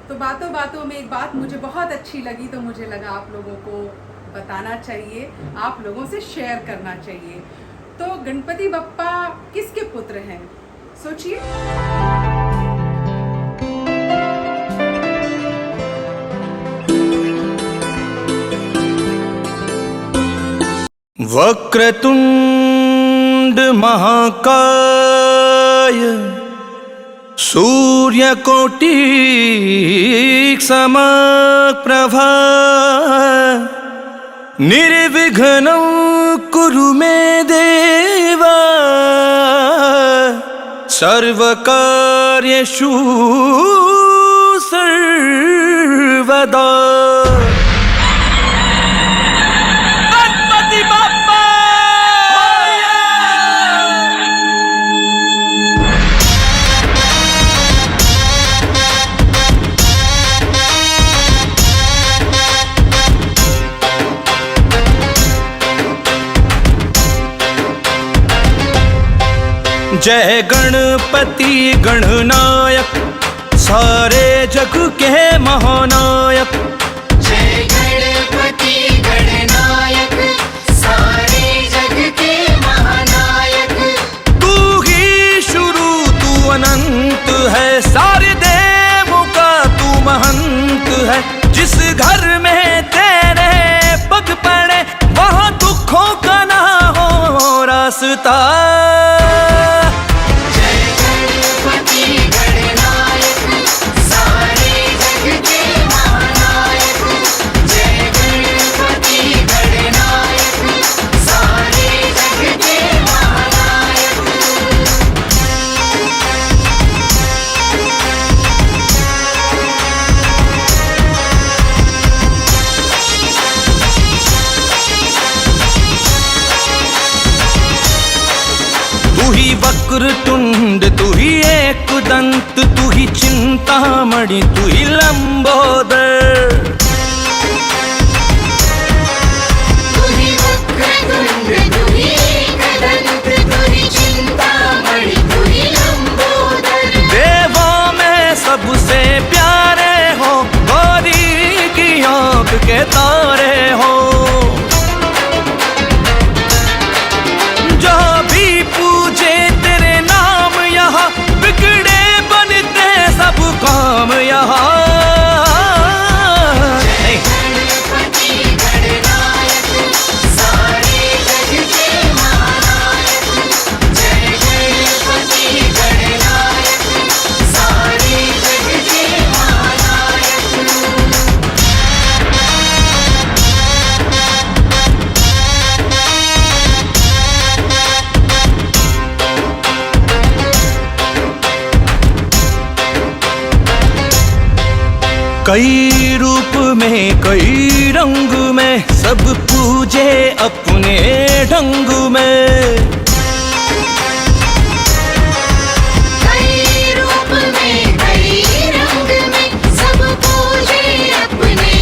तो बातों बातों में एक बात मुझे बहुत अच्छी लगी, तो मुझे लगा आप लोगों को बताना चाहिए, आप लोगों से शेयर करना चाहिए। तो गणपति बप्पा किसके पुत्र हैं, सोचिए। वक्रतुंड महाकाय सूर्यकोटि समप्रभा निर्विघ्नं कुरु मे देवा सर्वकार्येषु सर्वदा। जय गणपति गणनायक सारे जग के महानायक। जय गणपति गणनायक सारे जग के महानायक। तू ही शुरू तू अनंत है, सारे देवों का तू महंत है। जिस घर में तेरे पग पड़े वहाँ दुखों का ना हो रास्ता। तू ही वक्रतुंड, तू ही एक दंत, तू ही चिंतामणि, तू ही लंबोदर। तू ही वक्रतुंड, तू ही एक दंत, तू ही चिंतामणि, तू ही लंबोदर। देवों में सबसे प्यारे हो, गौरी की आंख के तारे हो। काम यहाँ जय गणपति गणनायक सारे जग के महानायक। जय गणपति गणनायक सारे जग के महानायक। कई रूप में कई रंग में सब पूजे अपने ढंग में। कई रूप में कई रंग में सब पूजे अपने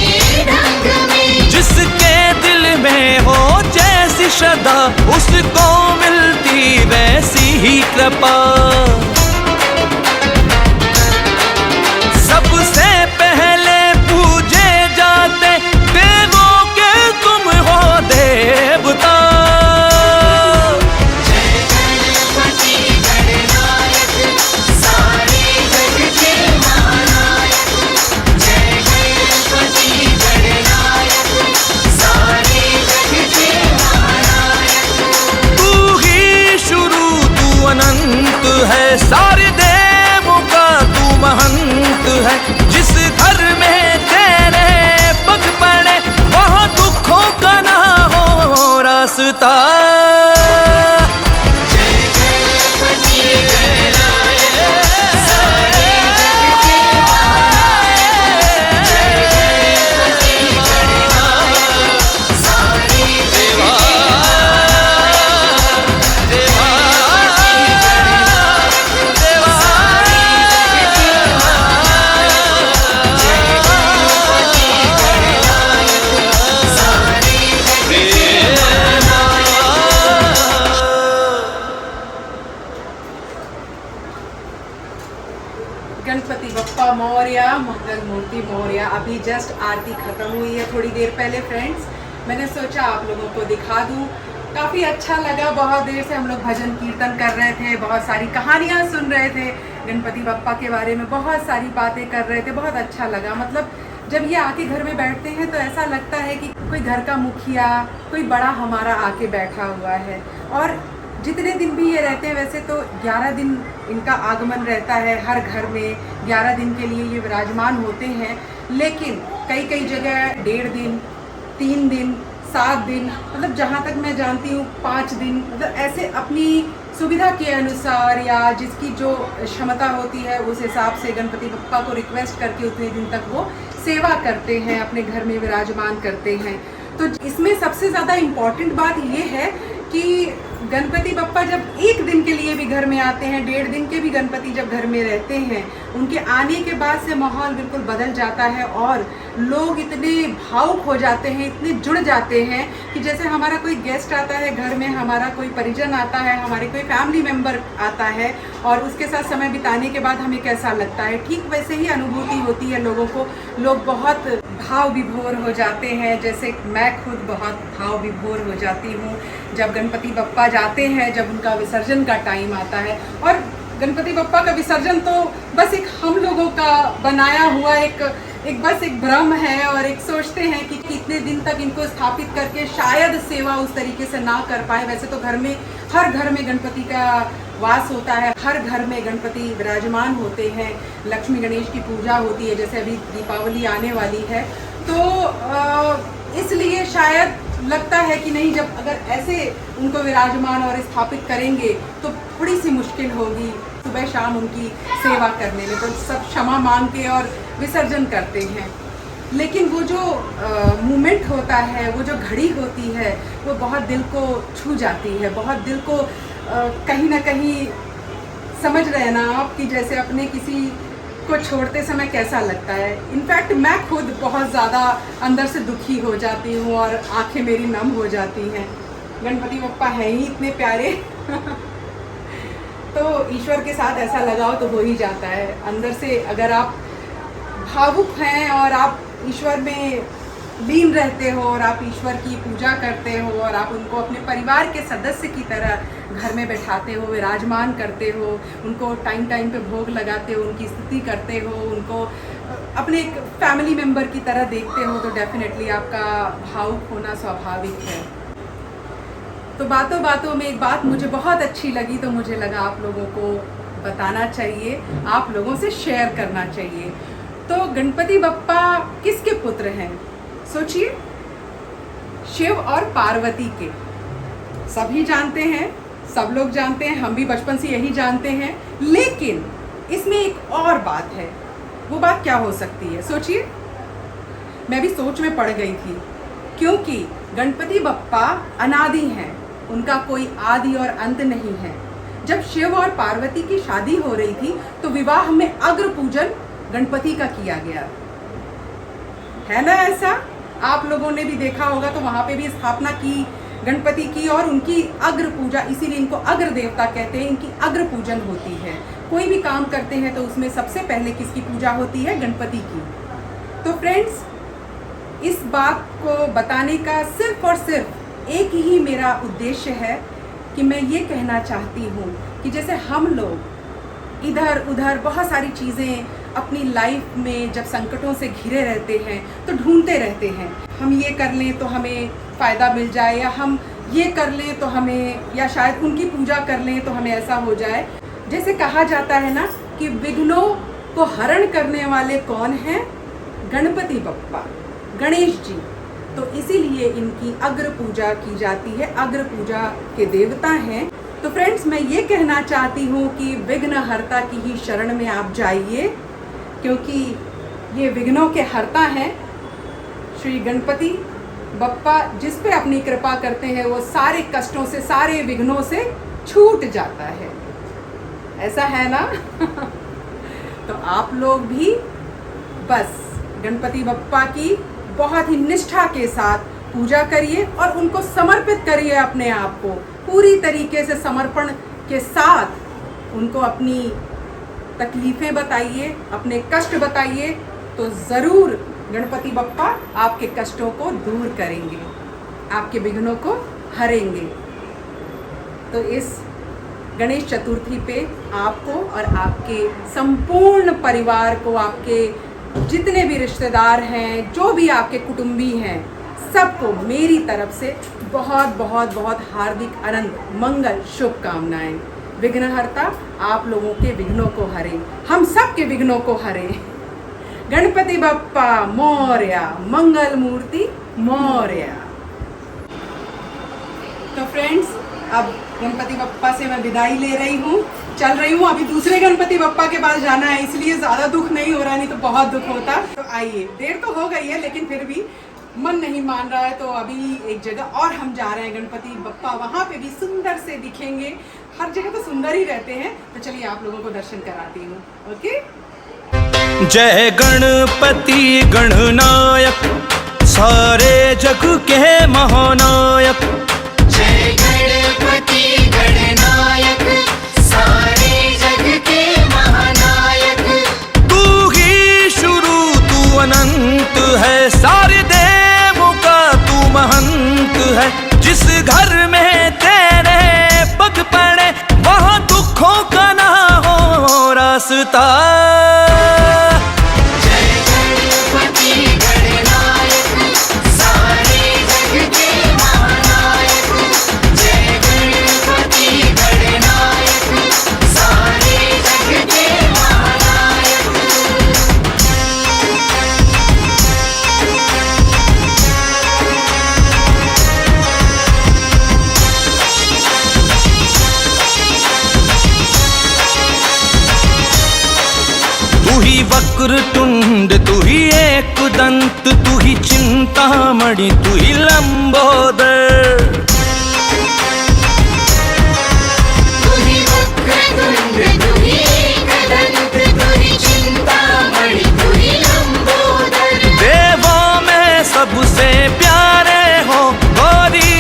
ढंग में। जिसके दिल में हो जैसी श्रद्धा उसको मिलती वैसी ही कृपा। सबसे पहले पूजे जाते देवों के तुम हो देवता। मोरया, मंगल मूर्ति मोरया। अभी जस्ट आरती खत्म हुई है थोड़ी देर पहले फ्रेंड्स। मैंने सोचा आप लोगों को दिखा दूं। काफ़ी अच्छा लगा। बहुत देर से हम लोग भजन कीर्तन कर रहे थे, बहुत सारी कहानियाँ सुन रहे थे गणपति बप्पा के बारे में, बहुत सारी बातें कर रहे थे। बहुत अच्छा लगा। मतलब जब ये आके घर में बैठते हैं तो ऐसा लगता है कि कोई घर का मुखिया, कोई बड़ा हमारा आके बैठा हुआ है। और जितने दिन भी ये रहते हैं, वैसे तो 11 दिन इनका आगमन रहता है हर घर में, 11 दिन के लिए ये विराजमान होते हैं। लेकिन कई कई जगह 1.5 दिन, 3 दिन, 7 दिन, मतलब जहाँ तक मैं जानती हूँ 5 दिन, मतलब ऐसे अपनी सुविधा के अनुसार या जिसकी जो क्षमता होती है उस हिसाब से गणपति बप्पा को रिक्वेस्ट करके उतने दिन तक वो सेवा करते हैं, अपने घर में विराजमान करते हैं। तो इसमें सबसे ज़्यादा इम्पॉर्टेंट बात ये है कि गणपति बप्पा जब 1 दिन के लिए भी घर में आते हैं, 1.5 दिन के भी गणपति जब घर में रहते हैं, उनके आने के बाद से माहौल बिल्कुल बदल जाता है और लोग इतने भावुक हो जाते हैं, इतने जुड़ जाते हैं कि जैसे हमारा कोई गेस्ट आता है घर में, हमारा कोई परिजन आता है, हमारे कोई फैमिली मेम्बर आता है और उसके साथ समय बिताने के बाद हमें कैसा लगता है, ठीक वैसे ही अनुभूति होती है लोगों को। लोग बहुत भाव विभोर हो जाते हैं, जैसे मैं खुद बहुत भाव विभोर हो जाती हूँ जब गणपति बप्पा जाते हैं, जब उनका विसर्जन का टाइम आता है। और गणपति बप्पा का विसर्जन तो बस एक हम लोगों का बनाया हुआ एक बस एक भ्रम है और एक सोचते हैं कि कितने दिन तक इनको स्थापित करके शायद सेवा उस तरीके से ना कर पाए। वैसे तो घर में, हर घर में गणपति का वास होता है, हर घर में गणपति विराजमान होते हैं, लक्ष्मी गणेश की पूजा होती है, जैसे अभी दीपावली आने वाली है। तो इसलिए शायद लगता है कि नहीं, जब अगर ऐसे उनको विराजमान और स्थापित करेंगे तो थोड़ी सी मुश्किल होगी सुबह शाम उनकी सेवा करने में। तो सब क्षमा मांग के और विसर्जन करते हैं। लेकिन वो जो मोमेंट होता है, वो जो घड़ी होती है, वो बहुत दिल को छू जाती है, बहुत दिल को कहीं ना कहीं समझ रहे हैं ना आप कि जैसे अपने किसी को छोड़ते समय कैसा लगता है। इनफैक्ट मैं खुद बहुत ज़्यादा अंदर से दुखी हो जाती हूँ और आंखें मेरी नम हो जाती हैं। गणपति बप्पा हैं ही इतने प्यारे तो ईश्वर के साथ ऐसा लगाव तो हो ही जाता है अंदर से। अगर आप भावुक हैं और आप ईश्वर में लीन रहते हो और आप ईश्वर की पूजा करते हो और आप उनको अपने परिवार के सदस्य की तरह घर में बैठाते हो, विराजमान करते हो, उनको टाइम टाइम पे भोग लगाते हो, उनकी स्तुति करते हो, उनको अपने एक फैमिली मेम्बर की तरह देखते हो, तो डेफिनेटली आपका भावुक होना स्वाभाविक है। तो बातों बातों में एक बात मुझे बहुत अच्छी लगी, तो मुझे लगा आप लोगों को बताना चाहिए, आप लोगों से शेयर करना चाहिए। तो गणपति बप्पा किसके पुत्र हैं? सोचिए, शिव और पार्वती के। सभी जानते हैं, सब लोग जानते हैं, हम भी बचपन से यही जानते हैं। लेकिन इसमें एक और बात है। वो बात क्या हो सकती है? सोचिए, मैं भी सोच में पड़ गई थी, क्योंकि गणपति बप्पा अनादि हैं, उनका कोई आदि और अंत नहीं है। जब शिव और पार्वती की शादी हो रही थी तो विवाह में अग्र पूजन गणपति का किया गया, है ना? ऐसा आप लोगों ने भी देखा होगा। तो वहाँ पे भी स्थापना की गणपति की और उनकी अग्र पूजा, इसीलिए इनको अग्र देवता कहते हैं, इनकी अग्र पूजन होती है। कोई भी काम करते हैं तो उसमें सबसे पहले किसकी पूजा होती है? गणपति की। तो फ्रेंड्स, इस बात को बताने का सिर्फ और सिर्फ एक ही मेरा उद्देश्य है कि मैं ये कहना चाहती हूँ कि जैसे हम लोग इधर उधर बहुत सारी चीज़ें अपनी लाइफ में जब संकटों से घिरे रहते हैं तो ढूंढते रहते हैं, हम ये कर लें तो हमें फ़ायदा मिल जाए, या हम ये कर लें तो हमें, या शायद उनकी पूजा कर लें तो हमें ऐसा हो जाए। जैसे कहा जाता है ना कि विघ्नों को हरण करने वाले कौन हैं? गणपति बप्पा, गणेश जी। तो इसीलिए इनकी अग्र पूजा की जाती है, अग्र पूजा के देवता हैं। तो फ्रेंड्स, मैं ये कहना चाहती हूँ कि विघ्नहर्ता की ही शरण में आप जाइए, क्योंकि ये विघ्नों के हर्ता हैं। श्री गणपति बप्पा जिस पे अपनी कृपा करते हैं वो सारे कष्टों से, सारे विघ्नों से छूट जाता है। ऐसा है ना? तो आप लोग भी बस गणपति बप्पा की बहुत ही निष्ठा के साथ पूजा करिए और उनको समर्पित करिए, अपने आप को पूरी तरीके से समर्पण के साथ उनको अपनी तकलीफ़ें बताइए, अपने कष्ट बताइए, तो ज़रूर गणपति बप्पा आपके कष्टों को दूर करेंगे, आपके विघ्नों को हरेंगे। तो इस गणेश चतुर्थी पे आपको और आपके संपूर्ण परिवार को, आपके जितने भी रिश्तेदार हैं, जो भी आपके कुटुंबी हैं, सबको मेरी तरफ से बहुत बहुत बहुत हार्दिक अनंत मंगल शुभकामनाएं। विघ्नहर्ता आप लोगों के विघ्नों को हरे, हम सब के विघ्नों को हरे। गणपति बप्पा मोरया, मंगल मूर्ति मोरया। तो फ्रेंड्स, अब गणपति बप्पा से मैं विदाई ले रही हूँ, चल रही हूँ। अभी दूसरे गणपति बप्पा के पास जाना है, इसलिए ज़्यादा दुख नहीं हो रहा, नहीं तो बहुत दुख होता। तो आइए, देर तो हो गई है लेकिन फिर भी मन नहीं मान रहा है, तो अभी एक जगह और हम जा रहे हैं गणपति बप्पा, वहाँ पे भी सुंदर से दिखेंगे। हर जगह तो सुंदर ही रहते हैं, तो चलिए आप लोगों को दर्शन कराती हूँ। ओके। जय गणपति गणनायक, सारे जग के महानायक। जय गणपति गणनायक, सारे जग के महानायक। तू ही शुरू तू अनंत है, सारे देवों का तू महंत है। जिस घर में तेरे पग पड़े, वहाँ दुखों का ना हो रास्ता। तू ही वक्रतुंड, तू ही एक दंत, तू ही चिंतामणि, तू ही लंबोदर। तू ही वक्रतुंड, तू ही एकदंत, तू ही चिंतामणि, तू ही लंबोदर। देवों में सबसे प्यारे हो, गौरी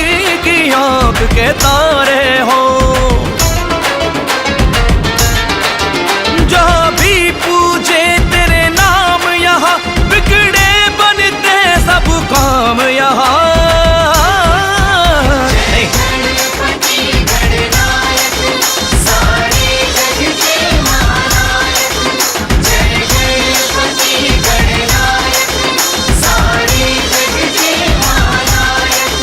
की आंख के तारे हो। जो भी पूजे तेरे नाम, यहाँ बिगड़े बनते सब काम यहाँ। गणपति गणनायक, सारे जग के महानायक। जय गणपति गणनायक, सारे जग के महानायक।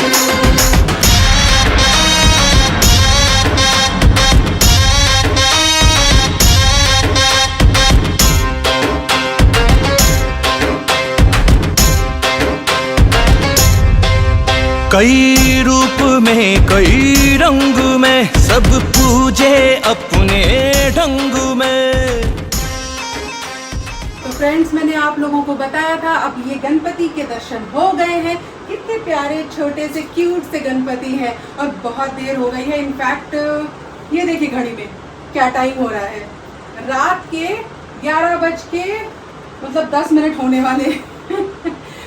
कई रूप में, कई रंग में, सब पूजे अपने ढंग में। तो फ्रेंड्स, मैंने आप लोगों को बताया था, अब ये गणपति के दर्शन हो गए हैं। कितने प्यारे छोटे से क्यूट से गणपति हैं और बहुत देर हो गई है। इनफैक्ट ये देखिए घड़ी में क्या टाइम हो रहा है, रात के 11:10 होने वाले।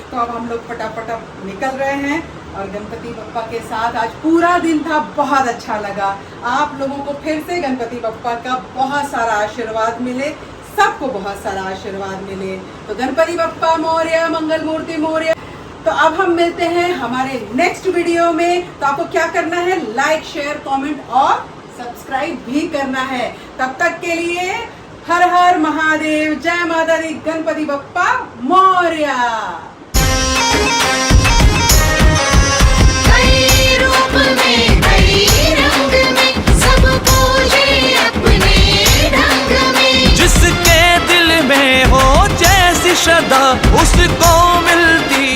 तो अब हम लोग फटाफट निकल रहे हैं और गणपति बप्पा के साथ आज पूरा दिन था, बहुत अच्छा लगा। आप लोगों को फिर से गणपति बप्पा का बहुत सारा आशीर्वाद मिले, सबको बहुत सारा आशीर्वाद मिले। तो गणपति बप्पा मोरया, मंगल मूर्ति मोरया। तो अब हम मिलते हैं हमारे नेक्स्ट वीडियो में। तो आपको क्या करना है, लाइक शेयर कमेंट और सब्सक्राइब भी करना है। तब तक के लिए हर हर महादेव, जय माता दी, गणपति बप्पा मोरया। कई रूप में, कई रंग में, सब पूजे अपने ढंग में। जिसके दिल में हो जैसी श्रद्धा, उसको मिलती।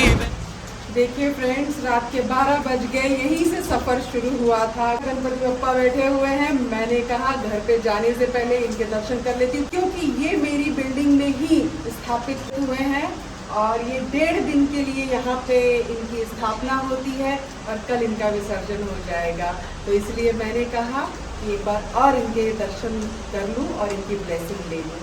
देखिए फ्रेंड्स, रात के 12 बज गए, यहीं से सफ़र शुरू हुआ था। गणपति बप्पा बैठे हुए हैं। मैंने कहा घर पे जाने से पहले इनके दर्शन कर लेती हूँ, क्योंकि ये मेरी बिल्डिंग में ही स्थापित हुए हैं और ये 1.5 दिन के लिए यहाँ पे इनकी स्थापना होती है और कल इनका विसर्जन हो जाएगा। तो इसलिए मैंने कहा कि एक बार और इनके दर्शन कर लूँ और इनकी ब्लेसिंग ले लूँ।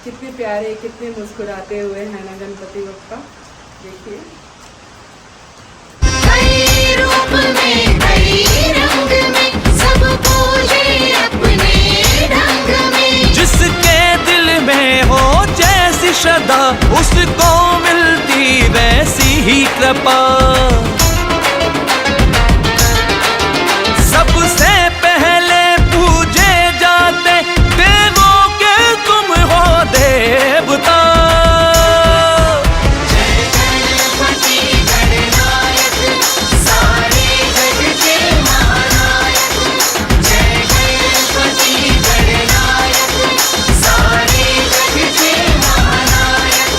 कितने प्यारे, कितने मुस्कुराते हुए हैं ना गणपति बप्पा। देखिए कई रूप में कई रंग में सब पूजे अपने ढंग में। जिसके दिल में हो जैसी श्रद्धा उसको मिलती वैसी ही कृपा। सबसे पहले पूजे जाते देवों के तुम हो देवता। जय गणपति गणनायक सारे जग के महानायक। जय गणपति गणनायक सारे जग के महानायक।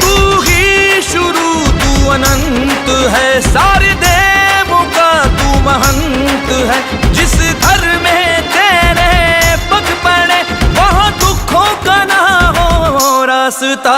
तू ही शुरू तू अनंत है, सारे देवों का तू महंत है। जिस घर में तेरे पग पड़े वहाँ दुखों का ना हो रास्ता।